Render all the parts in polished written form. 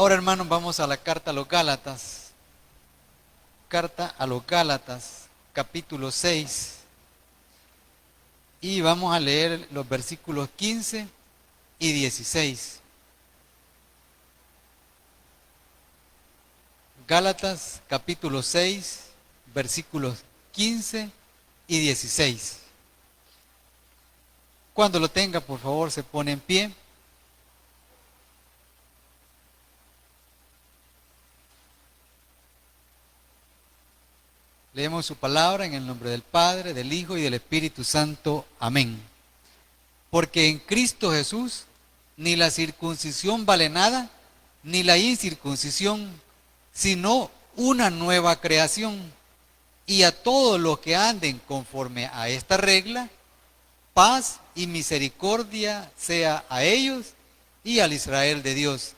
Ahora, hermanos, vamos a la carta a los Gálatas. Carta a los Gálatas, capítulo 6. Y vamos a leer los versículos 15 y 16. Gálatas, capítulo 6, versículos 15 y 16. Cuando lo tenga, por favor, se pone en pie. Leemos su palabra en el nombre del Padre, del Hijo y del Espíritu Santo. Amén. Porque en Cristo Jesús ni la circuncisión vale nada, ni la incircuncisión, sino una nueva creación. Y a todos los que anden conforme a esta regla, paz y misericordia sea a ellos y al Israel de Dios.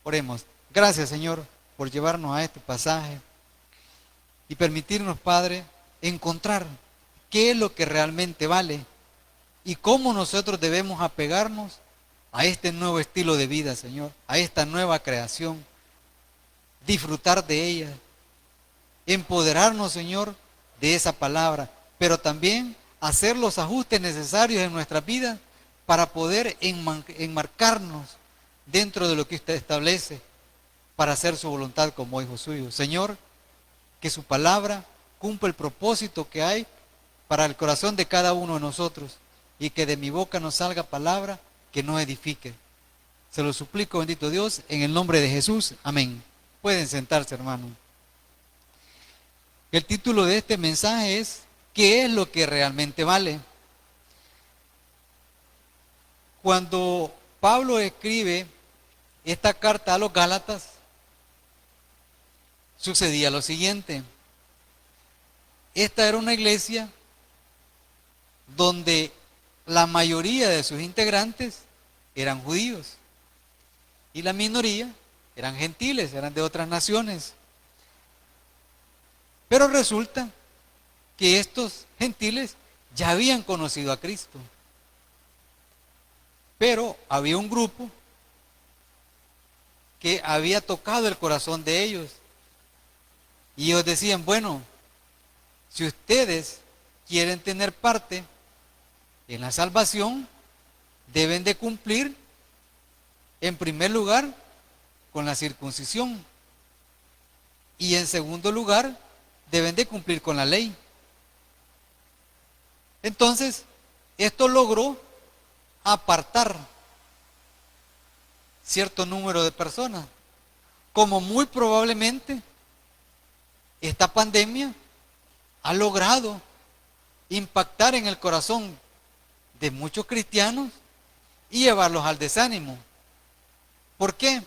Oremos. Gracias, Señor, por llevarnos a este pasaje y permitirnos, Padre, encontrar qué es lo que realmente vale y cómo nosotros debemos apegarnos a este nuevo estilo de vida, Señor, a esta nueva creación, disfrutar de ella, empoderarnos, Señor, de esa palabra, pero también hacer los ajustes necesarios en nuestras vidas para poder enmarcarnos dentro de lo que usted establece para hacer su voluntad como hijo suyo. Señor, que su palabra cumpla el propósito que hay para el corazón de cada uno de nosotros y que de mi boca nos salga palabra que nos edifique. Se lo suplico, bendito Dios, en el nombre de Jesús. Amén. Pueden sentarse, hermano. El título de este mensaje es ¿qué es lo que realmente vale? Cuando Pablo escribe esta carta a los Gálatas, sucedía lo siguiente. Esta era una iglesia donde la mayoría de sus integrantes eran judíos y la minoría eran gentiles, eran de otras naciones. Pero resulta que estos gentiles ya habían conocido a Cristo. Pero había un grupo que había tocado el corazón de ellos. Y ellos decían, bueno, si ustedes quieren tener parte en la salvación, deben de cumplir, en primer lugar, con la circuncisión. Y en segundo lugar, deben de cumplir con la ley. Entonces, esto logró apartar cierto número de personas, como muy probablemente esta pandemia ha logrado impactar en el corazón de muchos cristianos y llevarlos al desánimo. ¿Por qué?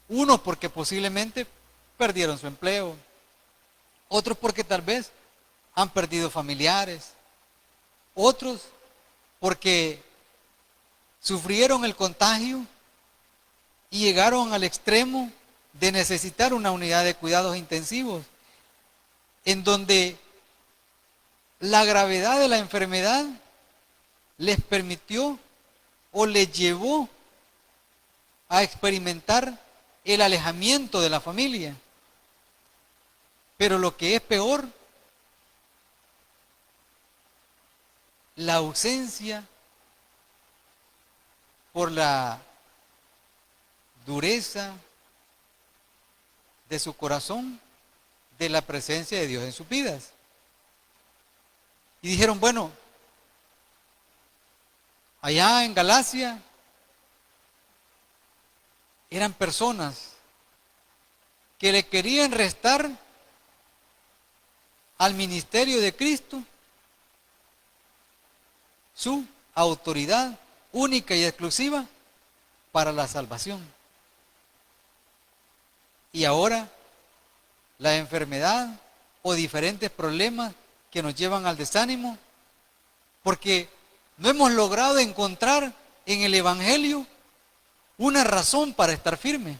Unos porque posiblemente perdieron su empleo, otros porque tal vez han perdido familiares, otros porque sufrieron el contagio y llegaron al extremo de necesitar una unidad de cuidados intensivos, en donde la gravedad de la enfermedad les permitió o les llevó a experimentar el alejamiento de la familia. Pero lo que es peor, la ausencia por la dureza de su corazón de la presencia de Dios en sus vidas. Y dijeron, bueno, allá en Galacia eran personas que le querían restar al ministerio de Cristo su autoridad única y exclusiva para la salvación. Y ahora la enfermedad o diferentes problemas que nos llevan al desánimo, porque no hemos logrado encontrar en el Evangelio una razón para estar firme.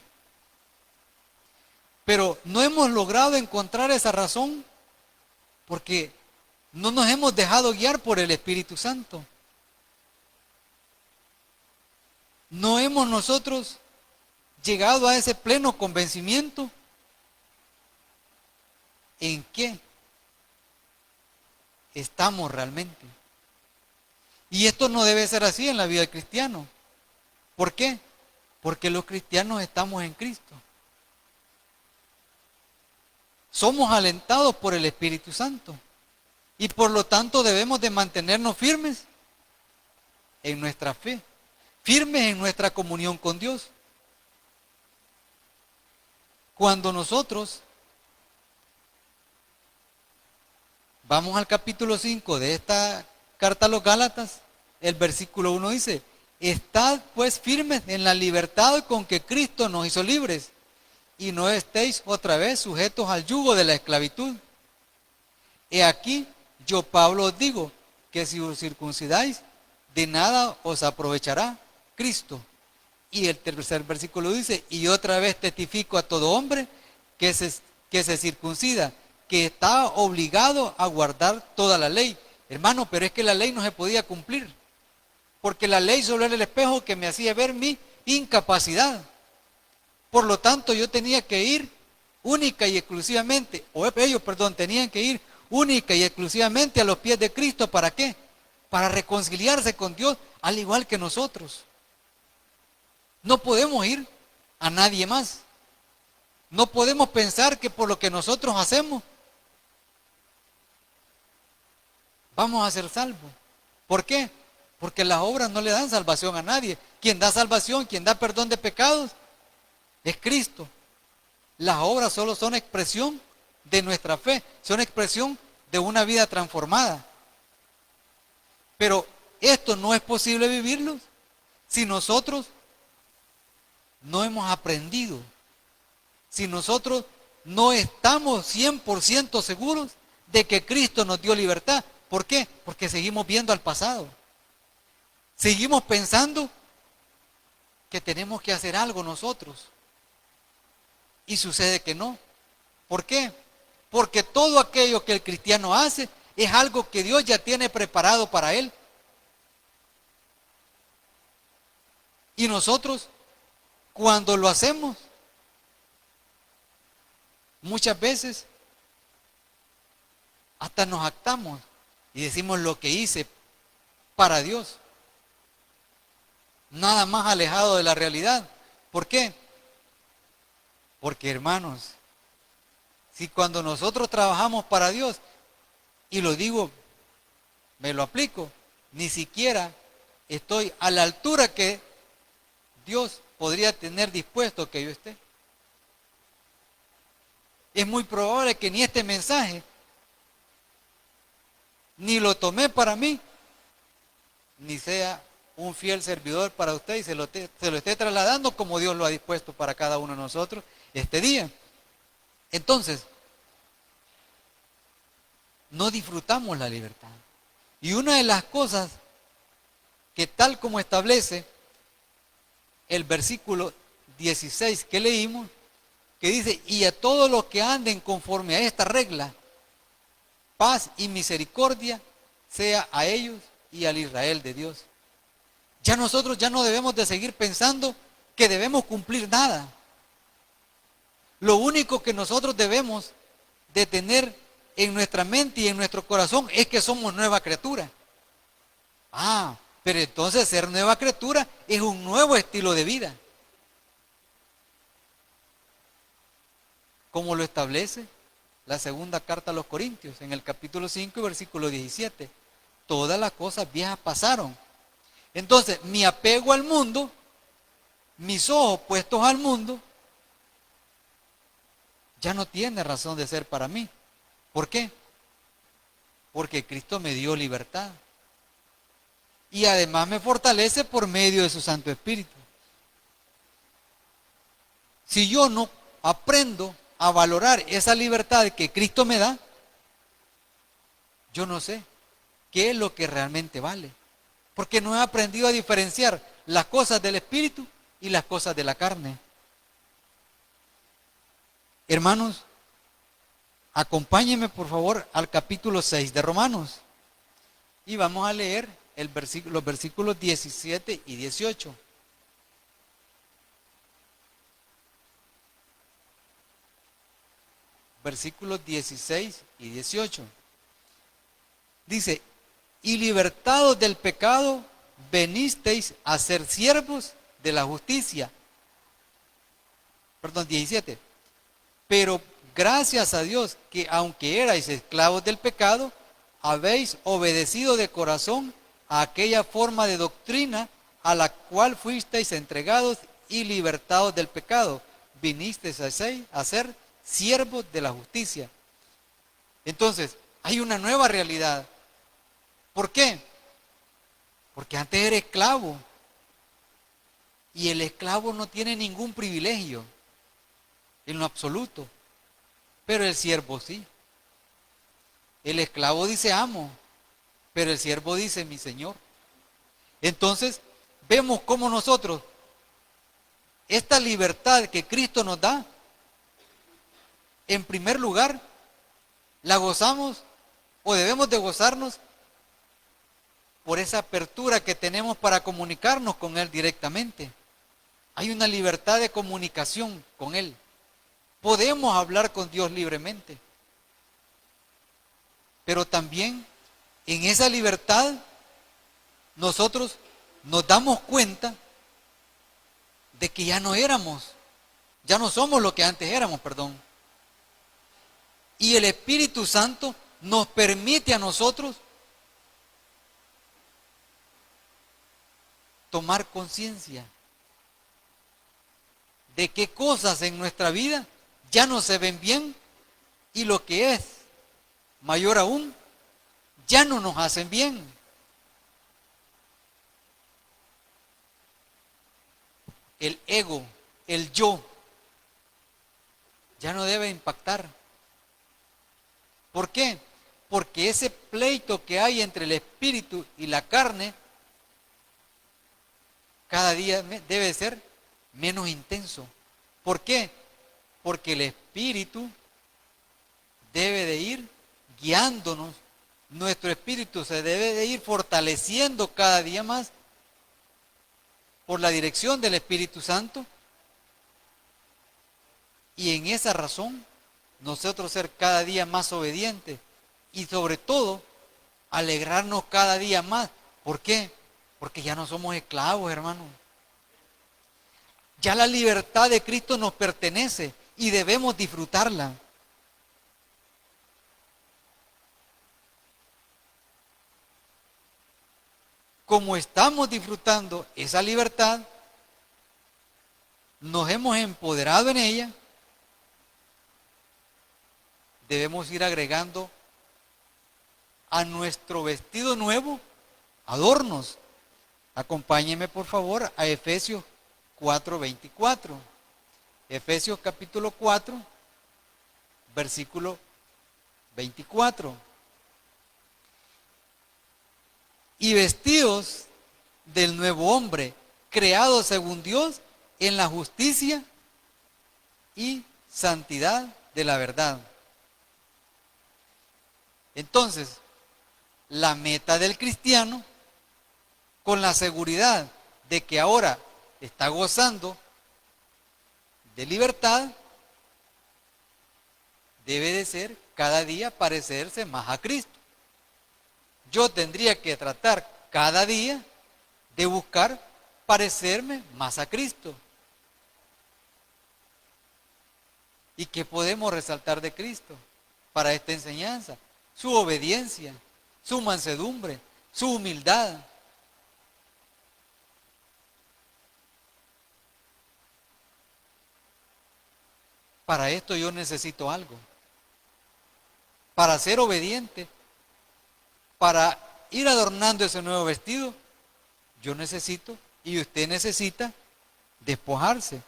Pero no hemos logrado encontrar esa razón porque no nos hemos dejado guiar por el Espíritu Santo. No hemos nosotros llegado a ese pleno convencimiento, ¿en qué estamos realmente? Y esto no debe ser así en la vida del cristiano. ¿Por qué? Porque los cristianos estamos en Cristo. Somos alentados por el Espíritu Santo. Y por lo tanto debemos de mantenernos firmes en nuestra fe, firmes en nuestra comunión con Dios. Cuando nosotros vamos al capítulo 5 de esta carta a los Gálatas, el versículo 1 dice: estad pues firmes en la libertad con que Cristo nos hizo libres, y no estéis otra vez sujetos al yugo de la esclavitud. He aquí, yo Pablo os digo, que si os circuncidáis, de nada os aprovechará Cristo. Y el tercer versículo dice: y otra vez testifico a todo hombre que se circuncida, que está obligado a guardar toda la ley. Hermano, pero es que la ley no se podía cumplir, porque la ley solo era el espejo que me hacía ver mi incapacidad. Por lo tanto, yo tenía que ir única y exclusivamente, tenían que ir única y exclusivamente a los pies de Cristo. ¿Para qué? Para reconciliarse con Dios, al igual que nosotros. No podemos ir a nadie más. No podemos pensar que por lo que nosotros hacemos vamos a ser salvos. ¿Por qué? Porque las obras no le dan salvación a nadie. Quien da salvación, quien da perdón de pecados, es Cristo. Las obras solo son expresión de nuestra fe, son expresión de una vida transformada. Pero esto no es posible vivirlo si nosotros no hemos aprendido, si nosotros no estamos 100% seguros de que Cristo nos dio libertad. ¿Por qué? Porque seguimos viendo al pasado. Seguimos pensando que tenemos que hacer algo nosotros. Y sucede que no. ¿Por qué? Porque todo aquello que el cristiano hace es algo que Dios ya tiene preparado para él. Y nosotros, cuando lo hacemos, muchas veces hasta nos jactamos y decimos lo que hice para Dios. Nada más alejado de la realidad. ¿Por qué? Porque, hermanos, si cuando nosotros trabajamos para Dios, y lo digo, me lo aplico, ni siquiera estoy a la altura que Dios podría tener dispuesto que yo esté. Es muy probable que ni este mensaje, ni lo tomé para mí, ni sea un fiel servidor para usted y se lo esté trasladando como Dios lo ha dispuesto para cada uno de nosotros este día. Entonces, no disfrutamos la libertad. Y una de las cosas que, tal como establece el versículo 16 que leímos, que dice: y a todos los que anden conforme a esta regla, paz y misericordia sea a ellos y al Israel de Dios. Ya nosotros ya no debemos de seguir pensando que debemos cumplir nada. Lo único que nosotros debemos de tener en nuestra mente y en nuestro corazón es que somos nueva criatura. Pero entonces ser nueva criatura es un nuevo estilo de vida. Como lo establece la segunda carta a los Corintios, en el capítulo 5 y versículo 17. Todas las cosas viejas pasaron. Entonces, mi apego al mundo, mis ojos puestos al mundo, ya no tiene razón de ser para mí. ¿Por qué? Porque Cristo me dio libertad. Y además me fortalece por medio de su Santo Espíritu. Si yo no aprendo a valorar esa libertad que Cristo me da, yo no sé qué es lo que realmente vale. Porque no he aprendido a diferenciar las cosas del Espíritu y las cosas de la carne. Hermanos, acompáñenme por favor al capítulo 6 de Romanos. Y vamos a leer los versículos 17 y 18. versículos 16 y 18. Dice, y libertados del pecado, venisteis a ser siervos de la justicia. Perdón, 17. Pero gracias a Dios que aunque erais esclavos del pecado, habéis obedecido de corazón a aquella forma de doctrina a la cual fuisteis entregados y libertados del pecado. Vinisteis a ser siervos de la justicia. Entonces, hay una nueva realidad. ¿Por qué? Porque antes era esclavo. Y el esclavo no tiene ningún privilegio, en lo absoluto. Pero el siervo sí. El esclavo dice amo, pero el siervo dice mi señor. Entonces, vemos cómo nosotros, esta libertad que Cristo nos da, en primer lugar, la gozamos o debemos de gozarnos por esa apertura que tenemos para comunicarnos con Él directamente. Hay una libertad de comunicación con Él. Podemos hablar con Dios libremente. Pero también en esa libertad nosotros nos damos cuenta de que ya no somos lo que antes éramos, perdón. Y el Espíritu Santo nos permite a nosotros tomar conciencia de qué cosas en nuestra vida ya no se ven bien y lo que es mayor aún, ya no nos hacen bien. El ego, el yo, ya no debe impactar. ¿Por qué? Porque ese pleito que hay entre el espíritu y la carne, cada día debe ser menos intenso. ¿Por qué? Porque el espíritu debe de ir guiándonos, nuestro espíritu se debe de ir fortaleciendo cada día más por la dirección del Espíritu Santo, y en esa razón nosotros ser cada día más obedientes y sobre todo alegrarnos cada día más. ¿Por qué? Porque ya no somos esclavos, hermano. Ya la libertad de Cristo nos pertenece y debemos disfrutarla. Como estamos disfrutando esa libertad, nos hemos empoderado en ella, debemos ir agregando a nuestro vestido nuevo adornos. Acompáñenme por favor a Efesios 4:24. Efesios capítulo 4, versículo 24. Y vestidos del nuevo hombre, creado según Dios en la justicia y santidad de la verdad. Entonces, la meta del cristiano, con la seguridad de que ahora está gozando de libertad, debe de ser cada día parecerse más a Cristo. Yo tendría que tratar cada día de buscar parecerme más a Cristo. ¿Y qué podemos resaltar de Cristo para esta enseñanza? Su obediencia, su mansedumbre, su humildad. Para esto yo necesito algo. Para ser obediente, para ir adornando ese nuevo vestido, yo necesito y usted necesita despojarse.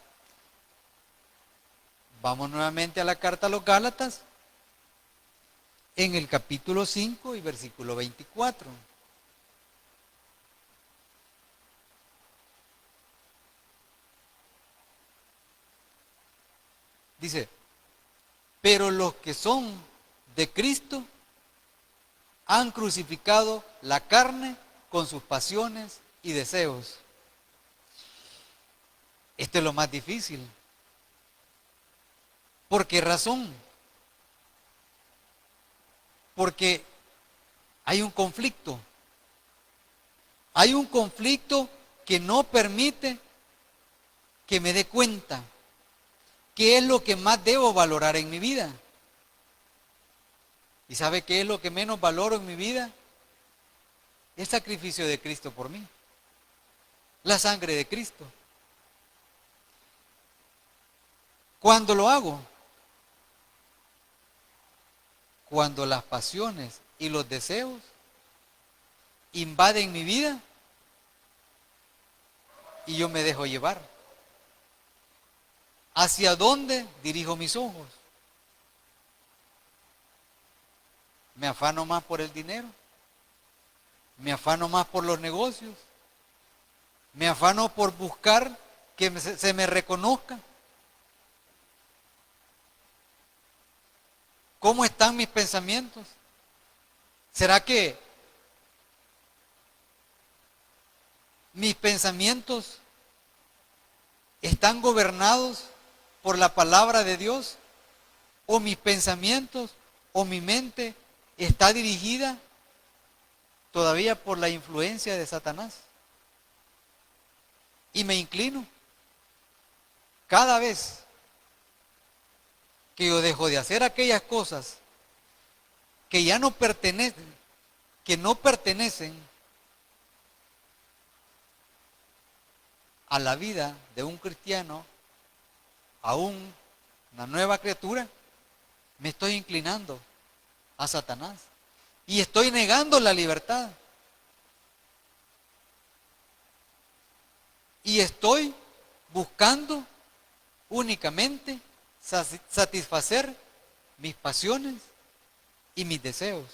Vamos nuevamente a la carta a los Gálatas, en el capítulo 5 y versículo 24. Dice, pero los que son de Cristo han crucificado la carne con sus pasiones y deseos. Esto es lo más difícil. ¿Por qué razón? Porque hay un conflicto. Hay un conflicto que no permite que me dé cuenta qué es lo que más debo valorar en mi vida. ¿Y sabe qué es lo que menos valoro en mi vida? El sacrificio de Cristo por mí. La sangre de Cristo. ¿Cuándo lo hago? Cuando las pasiones y los deseos invaden mi vida y yo me dejo llevar. ¿Hacia dónde dirijo mis ojos? ¿Me afano más por el dinero? ¿Me afano más por los negocios? ¿Me afano por buscar que se me reconozca? ¿Cómo están mis pensamientos? ¿Será que mis pensamientos están gobernados por la palabra de Dios? ¿O mis pensamientos o mi mente está dirigida todavía por la influencia de Satanás? Y me inclino cada vez que yo dejo de hacer aquellas cosas que ya no pertenecen, a la vida de un cristiano, a una nueva criatura, me estoy inclinando a Satanás y estoy negando la libertad. Y estoy buscando únicamente satisfacer mis pasiones y mis deseos.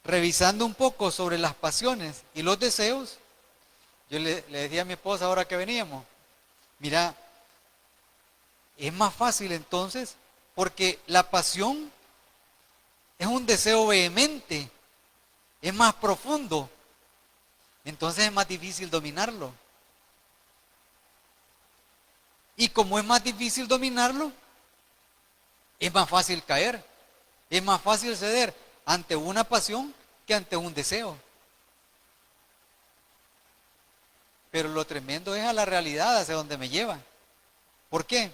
Revisando un poco sobre las pasiones y los deseos, yo le decía a mi esposa ahora que veníamos, mira, es más fácil entonces, porque la pasión es un deseo vehemente, es más profundo, entonces es más difícil dominarlo. Y como es más difícil dominarlo, es más fácil caer, es más fácil ceder ante una pasión que ante un deseo. Pero lo tremendo es a la realidad hacia donde me lleva. ¿Por qué?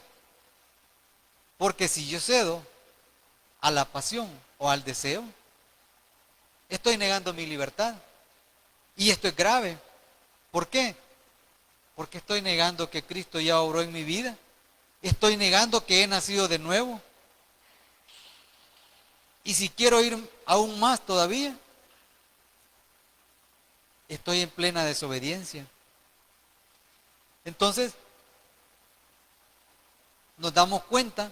Porque si yo cedo a la pasión o al deseo, estoy negando mi libertad. Y esto es grave. ¿Por qué? Porque estoy negando que Cristo ya obró en mi vida. Estoy negando que he nacido de nuevo. Y si quiero ir aún más todavía, estoy en plena desobediencia. Entonces, nos damos cuenta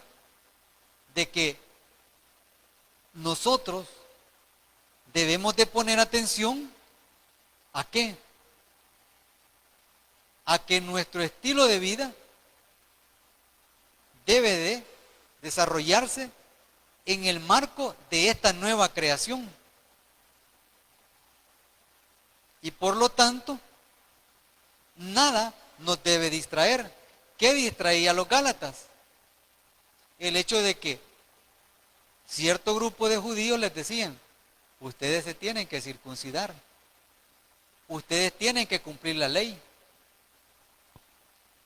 de que nosotros debemos de poner atención ¿a qué? A que nuestro estilo de vida debe de desarrollarse en el marco de esta nueva creación. Y por lo tanto, nada nos debe distraer. ¿Qué distraía a los Gálatas? El hecho de que cierto grupo de judíos les decían, ustedes se tienen que circuncidar, ustedes tienen que cumplir la ley.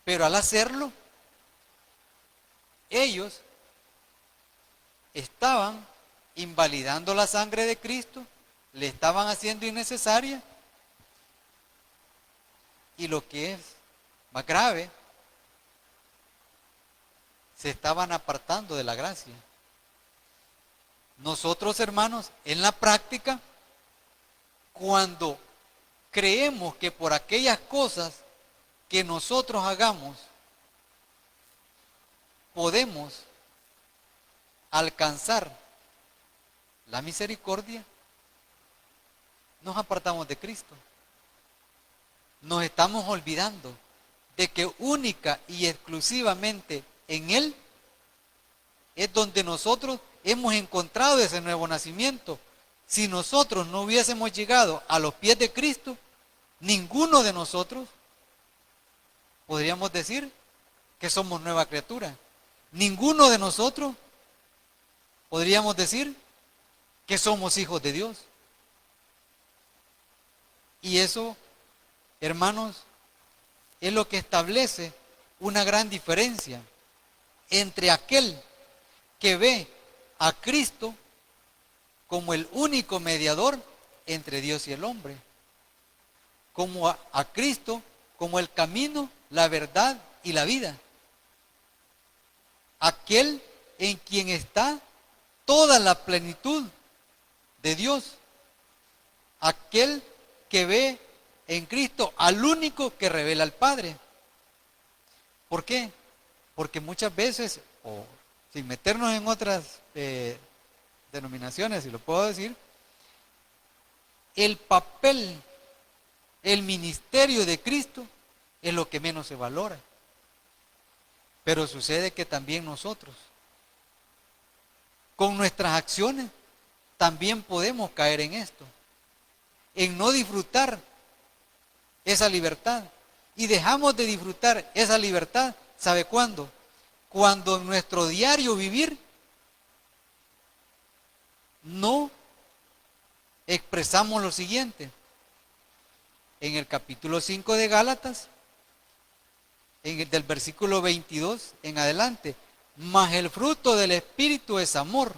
Pero al hacerlo, ellos estaban invalidando la sangre de Cristo, le estaban haciendo innecesaria. Y lo que es más grave, se estaban apartando de la gracia. Nosotros, hermanos, en la práctica, cuando creemos que por aquellas cosas que nosotros hagamos, podemos alcanzar la misericordia, nos apartamos de Cristo. Nos estamos olvidando de que única y exclusivamente en Él es donde nosotros hemos encontrado ese nuevo nacimiento. Si nosotros no hubiésemos llegado a los pies de Cristo, ninguno de nosotros podríamos decir que somos nueva criatura. Ninguno de nosotros podríamos decir que somos hijos de Dios. Y eso, hermanos, es lo que establece una gran diferencia entre aquel que ve a Cristo como el único mediador entre Dios y el hombre, como a Cristo como el camino, la verdad y la vida, aquel en quien está toda la plenitud de Dios, aquel que ve en Cristo al único que revela al Padre. ¿Por qué? Porque muchas veces, o sin meternos en otras denominaciones, si lo puedo decir, el papel, el ministerio de Cristo es lo que menos se valora. Pero sucede que también nosotros, con nuestras acciones, también podemos caer en esto, en no disfrutar esa libertad. Y dejamos de disfrutar esa libertad, ¿sabe cuándo? Cuando en nuestro diario vivir no expresamos lo siguiente. En el capítulo 5 de Gálatas, del versículo 22 en adelante, mas el fruto del Espíritu es amor,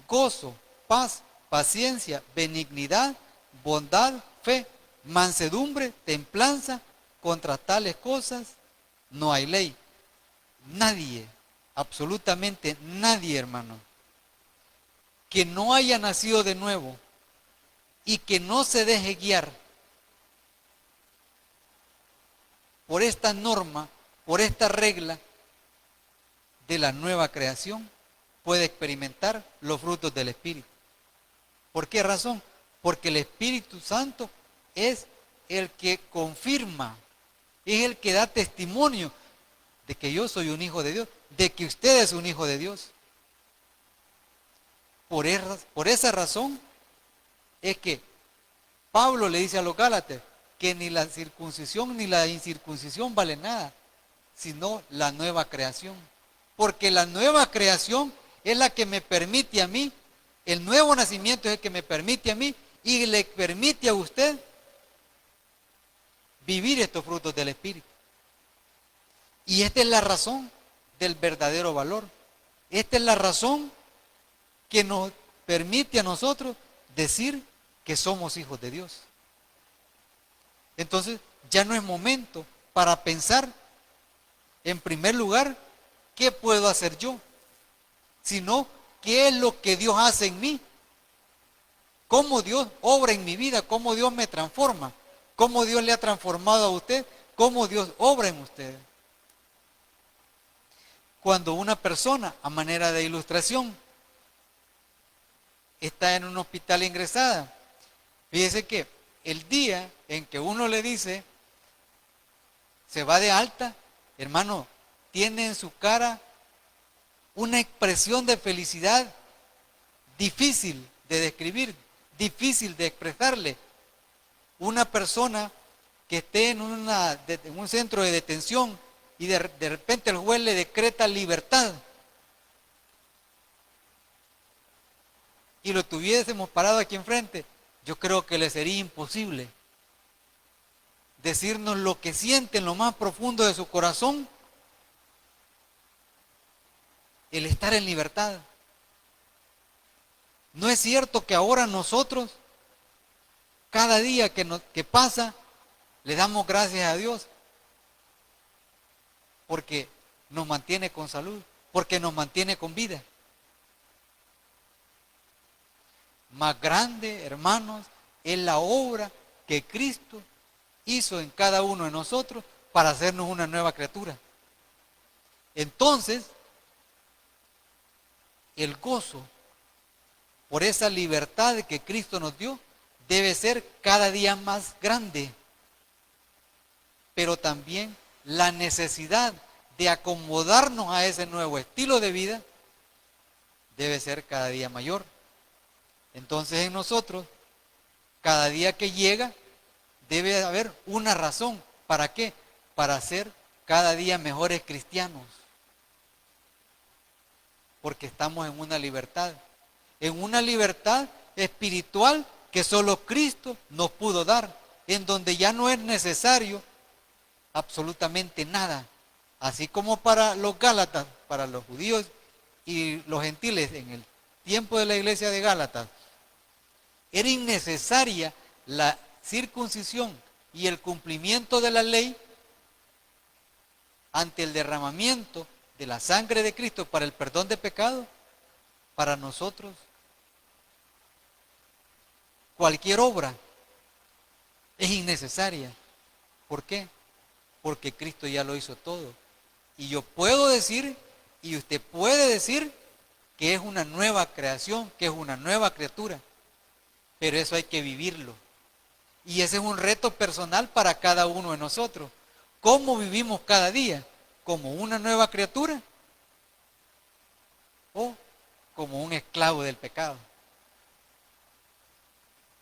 gozo, paz, paciencia, benignidad, bondad, fe, mansedumbre, templanza. Contra tales cosas no hay ley. Nadie, absolutamente nadie, hermano, que no haya nacido de nuevo y que no se deje guiar por esta norma, por esta regla de la nueva creación, puede experimentar los frutos del Espíritu. ¿Por qué razón? Porque el Espíritu Santo es el que confirma, es el que da testimonio de que yo soy un hijo de Dios, de que usted es un hijo de Dios. Por esa razón es que Pablo le dice a los Gálatas que ni la circuncisión ni la incircuncisión vale nada, sino la nueva creación. Porque la nueva creación es la que me permite a mí, el nuevo nacimiento es el que me permite a mí y le permite a usted vivir estos frutos del Espíritu. Y esta es la razón del verdadero valor. Esta es la razón que nos permite a nosotros decir que somos hijos de Dios. Entonces, ya no es momento para pensar, en primer lugar, ¿qué puedo hacer yo? Sino, ¿qué es lo que Dios hace en mí? ¿Cómo Dios obra en mi vida? ¿Cómo Dios me transforma? ¿Cómo Dios le ha transformado a usted? ¿Cómo Dios obra en usted? Cuando una persona, a manera de ilustración, está en un hospital ingresada, fíjese que el día en que uno le dice, se va de alta, hermano, tiene en su cara una expresión de felicidad difícil de describir, difícil de expresarle. Una persona que esté en un centro de detención y de repente el juez le decreta libertad y lo tuviésemos parado aquí enfrente, yo creo que le sería imposible decirnos lo que siente en lo más profundo de su corazón el estar en libertad. ¿No es cierto que ahora nosotros, cada día que pasa, le damos gracias a Dios porque nos mantiene con salud, porque nos mantiene con vida? Más grande, hermanos, es la obra que Cristo hizo en cada uno de nosotros para hacernos una nueva criatura. Entonces, el gozo por esa libertad que Cristo nos dio debe ser cada día más grande, pero también la necesidad de acomodarnos a ese nuevo estilo de vida debe ser cada día mayor. Entonces en nosotros, cada día que llega, debe haber una razón. ¿Para qué? Para ser cada día mejores cristianos. Porque estamos en una libertad espiritual que solo Cristo nos pudo dar, en donde ya no es necesario absolutamente nada. Así como para los Gálatas, para los judíos y los gentiles en el tiempo de la iglesia de Gálatas, era innecesaria la circuncisión y el cumplimiento de la ley ante el derramamiento de la sangre de Cristo para el perdón de pecados. Para nosotros, cualquier obra es innecesaria. ¿Por qué? Porque Cristo ya lo hizo todo. Y yo puedo decir, y usted puede decir, que es una nueva creación, que es una nueva criatura. Pero eso hay que vivirlo. Y ese es un reto personal para cada uno de nosotros. ¿Cómo vivimos cada día? ¿Como una nueva criatura? ¿O como un esclavo del pecado?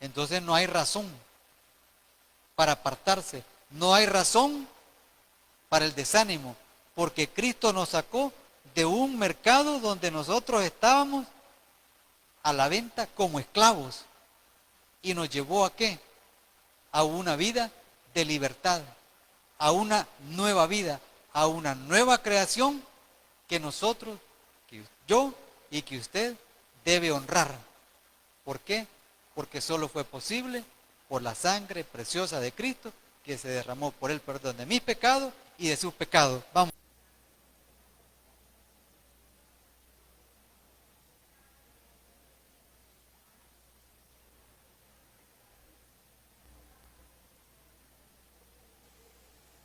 Entonces no hay razón para apartarse. No hay razón para el desánimo. Porque Cristo nos sacó de un mercado donde nosotros estábamos a la venta como esclavos. ¿Y nos llevó a qué? A una vida de libertad, a una nueva vida, a una nueva creación que nosotros, que yo y que usted debe honrar. ¿Por qué? Porque solo fue posible por la sangre preciosa de Cristo que se derramó por el perdón de mis pecados y de sus pecados. Vamos.